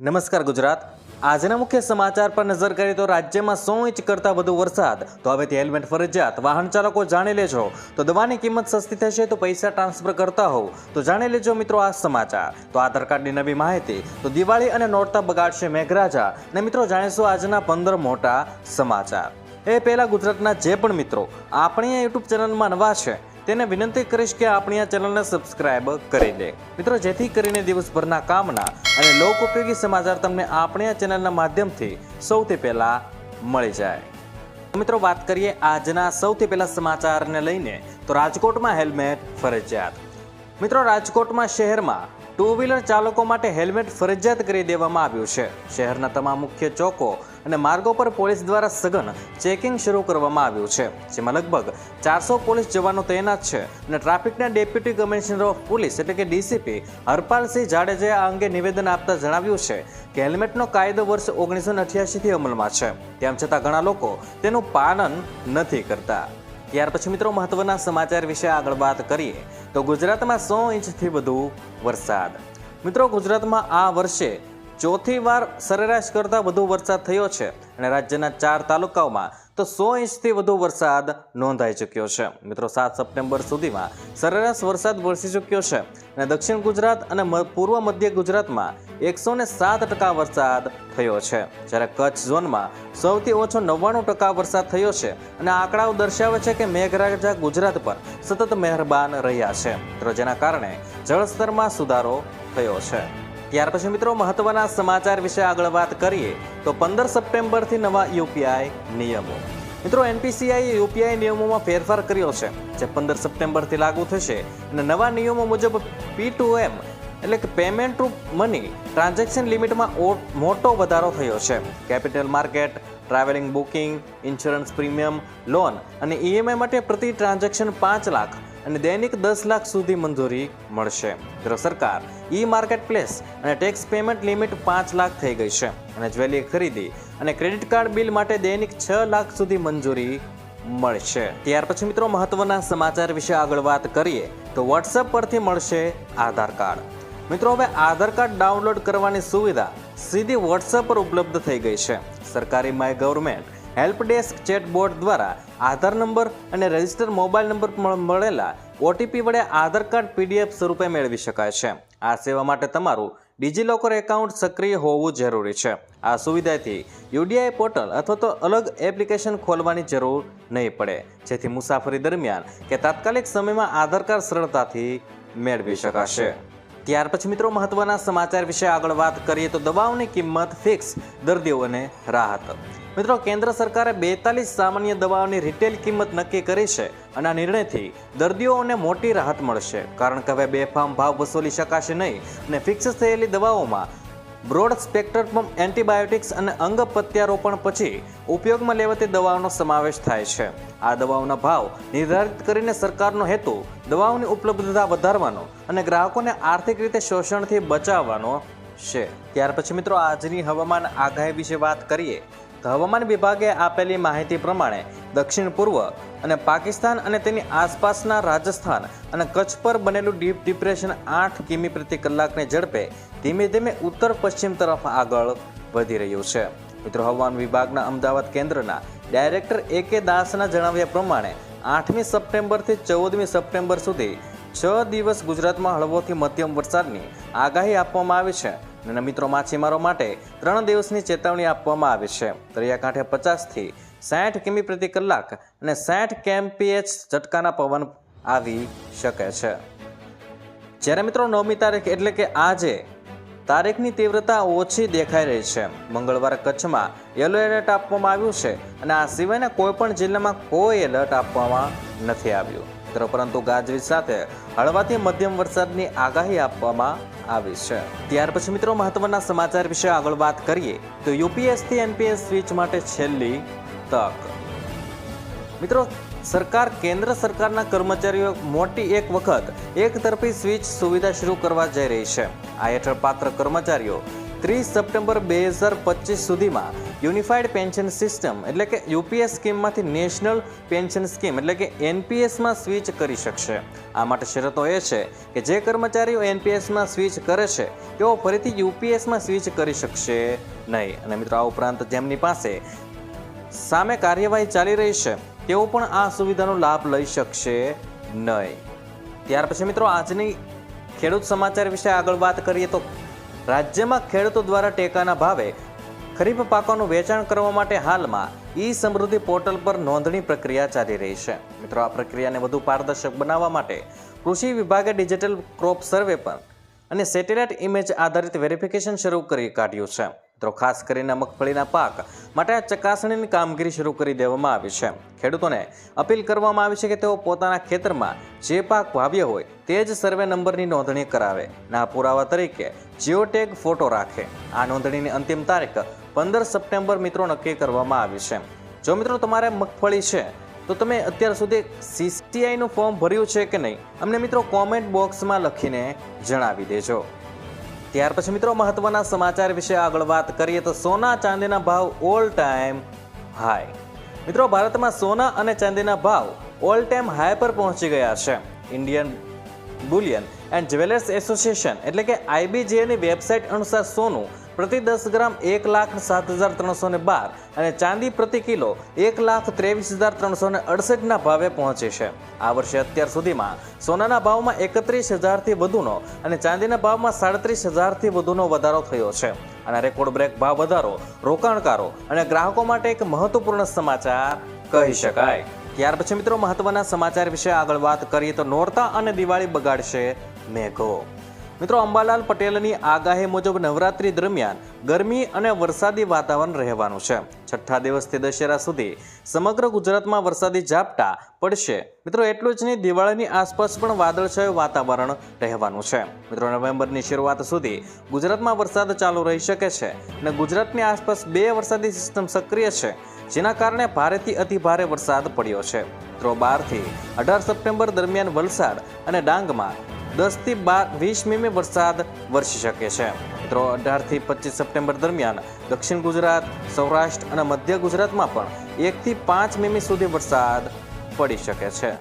નમસ્કાર ગુજરાત. આજના મુખ્ય સમાચાર પર નજર કરીએ તો રાજ્યમાં 100 ઇંચ કરતાં વધુ વરસાદ. તો હવેથી હેલ્મેટ ફરજિયાત. વાહન ચાલકો જાણી લેજો. તો દવાની કિંમત સસ્તી થશે તો પૈસા ટ્રાન્સફર કરતા હોવ તો જાણી લેજો મિત્રો આ સમાચાર. તો આધાર કાર્ડની નવી માહિતી. તો દિવાળી અને નોરતા બગાડશે મેઘરાજા. ને મિત્રો જાણીશું આજના 15 મોટા સમાચાર. એ પહેલા ગુજરાતના જે પણ મિત્રો આપણી આ યુટ્યુબ ચેનલમાં નવા છે તેને વિનંતી કરીશ કે આપણી આ ચેનલને સબસ્ક્રાઇબ કરી દે મિત્રો, જેથી કરીને દિવસભરના કામના અને લોક ઉપયોગી સમાચાર તમને આપણી આ ચેનલના માધ્યમથી સૌથી પહેલા મળી જાય. મિત્રો વાત કરીએ આજના સૌથી પહેલા સમાચારને લઈને, તો રાજકોટમાં હેલ્મેટ ફરજિયાત. મિત્રો રાજકોટમાં શહેરમાં ટુ વ્હીલર ચાલકો માટે હેલ્મેટ ફરજિયાત કરી દેવામાં આવ્યું છે. શહેરના તમામ મુખ્ય ચોકો અને માર્ગો પર પોલીસ દ્વારા સઘન ચેકિંગ શરૂ કરવામાં આવ્યું છે, જેમાં લગભગ 400 પોલીસ જવાનો તૈનાત છે. અને ટ્રાફિકના ડેપ્યુટી કમિશનર ઓફ પોલીસ એટલે કે ડીસીપી હરપાલસિંહ જાડેજાએ આ અંગે નિવેદન આપતા જણાવ્યું છે કે હેલ્મેટનો કાયદો વર્ષ 1988થી અમલમાં છે, તેમ છતાં ઘણા લોકો તેનું પાલન નથી કરતા. ત્યાર પછી મિત્રો મહત્વના સમાચાર વિશે આગળ વાત કરીએ તો ગુજરાતમાં 100 ઇંચથી વધુ વરસાદ. મિત્રો ગુજરાતમાં આ વર્ષે ચોથી વાર સરેરાશ કરતાં વધુ વરસાદ થયો છે અને રાજ્યના 4 તાલુકાઓમાં તો 100 ઇંચથી વધુ વરસાદ નોંધાઈ ચૂક્યો છે. મિત્રો 7 સપ્ટેમ્બર સુધીમાં સરેરાશ વરસાદ વરસી ચૂક્યો છે અને દક્ષિણ ગુજરાત અને પૂર્વ મધ્ય ગુજરાતમાં 107% વરસાદ થયો છે, જ્યારે કચ્છ ઝોનમાં સૌથી ઓછો 99% વરસાદ થયો છે. અને આંકડાઓ દર્શાવે છે કે મેઘરાજા ગુજરાત પર સતત મહેરબાન રહ્યા છે, તો જેના કારણે જળસ્તરમાં સુધારો થયો છે. ત્યાર પછી મિત્રો મહત્વના સમાચાર વિશે આગળ વાત કરીએ તો 15 સપ્ટેમ્બરથી નવા યુપીઆઈ નિયમો. મિત્રો એનપીસીઆઈએ યુપીઆઈ નિયમોમાં ફેરફાર કર્યો છે, જે 15 સપ્ટેમ્બરથી લાગુ થશે. અને નવા નિયમો મુજબ P2M એટલે કે પેમેન્ટ ટુ મની ટ્રાન્ઝેક્શન લિમિટમાં મોટો વધારો થયો છે. Capital market, travelling booking, insurance premium, loan અને ઈએમઆઈ માટે પ્રતિ ટ્રાન્ઝેક્શન 5 લાખ અને દૈનિક 10 લાખ સુધી મંજૂરી મળશે. મિત્રો સરકાર ઈ માર્કેટ પ્લેસ અને ટેક્સ પેમેન્ટ લિમિટ 5 લાખ થઈ ગઈ છે અને જ્વેલરી ખરીદી અને ક્રેડિટ કાર્ડ બિલ માટે દૈનિક 6 લાખ સુધી મંજૂરી મળશે. ત્યાર પછી મિત્રો મહત્વના સમાચાર વિશે આગળ વાત કરીએ તો વોટ્સએપ પરથી મળશે આધાર કાર્ડ. મિત્રો હવે આધાર કાર્ડ ડાઉનલોડ કરવાની સુવિધા સીધી વોટ્સએપ પર ઉપલબ્ધ થઈ ગઈ છે. સરકારી my government help desk chatbot દ્વારા આધાર નંબર અને રજિસ્ટર મોબાઈલ નંબર પર મળેલા ઓટીપી વડે આધાર કાર્ડ પીડીએફ સ્વરૂપે મેળવી શકાય છે. આ સેવા માટે તમારું ડિજીલોકર એકાઉન્ટ સક્રિય હોવું જરૂરી છે. આ સુવિધાથી યુડીઆઈ પોર્ટલ અથવા તો અલગ એપ્લિકેશન ખોલવાની જરૂર નહીં પડે, જેથી મુસાફરી દરમિયાન કે તાત્કાલિક સમયમાં આધાર કાર્ડ સરળતાથી મેળવી શકાશે. ત્યાર પછી મિત્રો મહત્વના સમાચાર વિશે આગળ વાત કરીએ તો દવાઓની કિંમત ફિક્સ, દર્દીઓને રાહત. મિત્રો કેન્દ્ર સરકારે 42 સામાન્ય દવાઓની રિટેલ કિંમત નક્કી કરી છે અને આ નિર્ણયથી દર્દીઓને મોટી રાહત મળશે, કારણ કે હવે બેફામ ભાવ વસૂલી શકાશે નહીં અને ફિક્સ થયેલી દવાઓમાં બ્રોડ સ્પેક્ટ્રમ એન્ટીબાયોટિક્સ અને અંગ પ્રત્યારોપણ પછી ઉપયોગમાં લેવાતી દવાઓનો સમાવેશ થાય છે. આ દવાઓના ભાવ નિર્ધારિત કરીને સરકારનો હેતુ દવાઓની ઉપલબ્ધતા વધારવાનો અને ગ્રાહકોને આર્થિક રીતે શોષણથી બચાવવાનો છે. ત્યાર પછી મિત્રો આજની હવામાન આગાહી વિશે વાત કરીએ તો હવામાન વિભાગે આપેલી માહિતી પ્રમાણે દક્ષિણ પૂર્વ અને પાકિસ્તાન અને તેની આસપાસના રાજસ્થાન અને કચ્છ પર બનેલું ડીપ ડિપ્રેશન 8 કિમી પ્રતિ કલાકની ઝડપે ધીમે ધીમે ઉત્તર પશ્ચિમ તરફ આગળ વધી રહ્યું છે. મિત્રો હવામાન વિભાગના અમદાવાદ કેન્દ્રના ડાયરેક્ટર AK દાસના જણાવ્યા પ્રમાણે 8મી સપ્ટેમ્બરથી 14મી સપ્ટેમ્બર સુધી 6 દિવસ ગુજરાતમાં હળવોથી મધ્યમ વરસાદની આગાહી આપવામાં આવી છે. અને મિત્રો માછીમારો માટે 3 દિવસની ચેતવણી આપવામાં આવી છે. દરિયાકાંઠે 50 થી 60 કિમી પ્રતિ કલાક અને 60 kmph ઝટકાના પવન આવી શકે છે. જ્યારે મિત્રો 9મી તારીખ એટલે કે આજે તારીખની તીવ્રતા ઓછી દેખાઈ રહી છે. મંગળવારે કચ્છમાં યલો એલર્ટ આપવામાં આવ્યું છે અને આ સિવાયના કોઈ પણ જિલ્લામાં કોઈ એલર્ટ આપવામાં નથી આવ્યું. પરંતુ ગાજવીજ સાથે હળવાથી મધ્યમ વરસાદની આગાહી આપવામાં આવી છે. ત્યાર પછી મિત્રો મહત્વના સમાચાર વિશે આગળ વાત કરીએ તો યુપીએસ થી એનપીએસ સ્વિચ માટે છેલ્લી તક. મિત્રો સરકાર કેન્દ્ર સરકારના કર્મચારીઓ મોટી એક વખત એક તરફી સ્વિચ સુવિધા શરૂ કરવા જઈ રહી છે. આ હેઠળ પાત્ર કર્મચારીઓ 30 સપ્ટેમ્બર 2025 સુધીમાં યુનિફાઈડ પેન્શન સિસ્ટમ એટલે કે યુપીએસ સ્કીમમાંથી નેશનલ પેન્શન સ્કીમ એટલે કે એનપીએસમાં સ્વિચ કરી શકશે. આ માટે શરતો એ છે કે જે કર્મચારીઓ એનપીએસમાં સ્વિચ કરે છે તેઓ ફરીથી યુપીએસમાં સ્વિચ કરી શકશે નહીં. અને મિત્રો, આ ઉપરાંત જેમની પાસે સામે કાર્યવાહી ચાલી રહી છે તેઓ પણ આ સુવિધાનો લાભ લઈ શકશે નહીં. ત્યાર પછી મિત્રો, આજની ખેડૂત સમાચાર વિશે આગળ વાત કરીએ તો રાજ્યમાં ખેડૂતો દ્વારા ટેકાના ભાવે ખરીફ પાકોનું વેચાણ કરવા માટે હાલમાં ઈ સમૃદ્ધિ પોર્ટલ પર નોંધણી પ્રક્રિયા ચાલી રહી છે. મિત્રો, આ પ્રક્રિયાને વધુ પારદર્શક બનાવવા માટે કૃષિ વિભાગે ડિજિટલ ક્રોપ સર્વે પર અને સેટેલાઇટ ઇમેજ આધારિત વેરિફિકેશન શરૂ કરી કાઢ્યું છે. મિત્રો, ખાસ કરીને મગફળીના પાક માટે આ ચકાસણીની કામગીરી શરૂ કરી દેવામાં આવી છે. ખેડૂતોને અપીલ કરવામાં આવી છે કે તેઓ પોતાના ખેતરમાં જે પાક વાવ્યો હોય તે જ સર્વે નંબરની નોંધણી કરાવે અને આ પુરાવા તરીકે જીઓટેગ ફોટો રાખે. આ નોંધણીની અંતિમ તારીખ 15 સપ્ટેમ્બર મિત્રો નક્કી કરવામાં આવી છે. જો મિત્રો તમારે મગફળી છે તો તમે અત્યાર સુધી સીસીઆઈનું ફોર્મ ભર્યું છે કે નહીં, અમને મિત્રો કોમેન્ટ બોક્સમાં લખીને જણાવી દેજો. ત્યાર પછી મિત્રો, મહત્વના સમાચાર વિશે આગળ વાત કરીએ તો સોના ચાંદીના ભાવ ઓલ ટાઈમ હાઈ. મિત્રો, ભારતમાં સોના અને ચાંદીના ભાવ ઓલ ટાઈમ હાઈ પર પહોંચી ગયા છે. Indian Boolean and jewellers association એટલે કે આઈબીજેની વેબસાઇટ અનુસાર સોનું પ્રતિ 10 ગ્રામ 1,07,312 અને ચાંદી પ્રતિ કિલો 1,23,368ના ભાવે પહોંચી છે. આ વર્ષે અત્યાર સુધીમાં સોનાના ભાવમાં 31,000થી વધુનો અને ચાંદીના ભાવમાં 37,000થી વધુનો વધારો થયો છે. અને રેકોર્ડ બ્રેક ભાવ વધારો રોકાણકારો અને ગ્રાહકો માટે એક મહત્વપૂર્ણ સમાચાર કહી શકાય. ત્યાર પછી મિત્રો, મહત્વના સમાચાર વિશે આગળ વાત કરીએ તો નોરતા અને દિવાળી બગાડશે મેઘો. મિત્રો, અંબાલાલ પટેલની આગાહી મુજબ નવરાત્રી દરમિયાન ગરમી અને વરસાદી વાતાવરણ રહેવાનું છે. છઠ્ઠા દિવસથી દશેરા સુધી સમગ્ર ગુજરાતમાં વરસાદી ઝાપટા પડશે. મિત્રો, એટલું જ નહીં, દિવાળીની આસપાસ પણ વાદળછાયું વાતાવરણ રહેવાનું છે. મિત્રો, નવેમ્બરની શરૂઆત સુધી ગુજરાતમાં વરસાદ ચાલુ રહી શકે છે અને ગુજરાતની આસપાસ 2 વરસાદી સિસ્ટમ સક્રિય છે, જેના કારણે ભારેથી અતિ ભારે વરસાદ પડ્યો છે. મિત્રો, 12 થી 18 સપ્ટેમ્બર દરમિયાન વલસાડ અને ડાંગમાં 10 થી 20 મીમી વરસાદ વરસી શકે છે. મિત્રો, 18 થી 25 સપ્ટેમ્બર દરમિયાન દક્ષિણ ગુજરાત, સૌરાષ્ટ્ર અને મધ્ય ગુજરાતમાં પણ 1 થી 5 મીમી સુધી વરસાદ પડી શકે છે.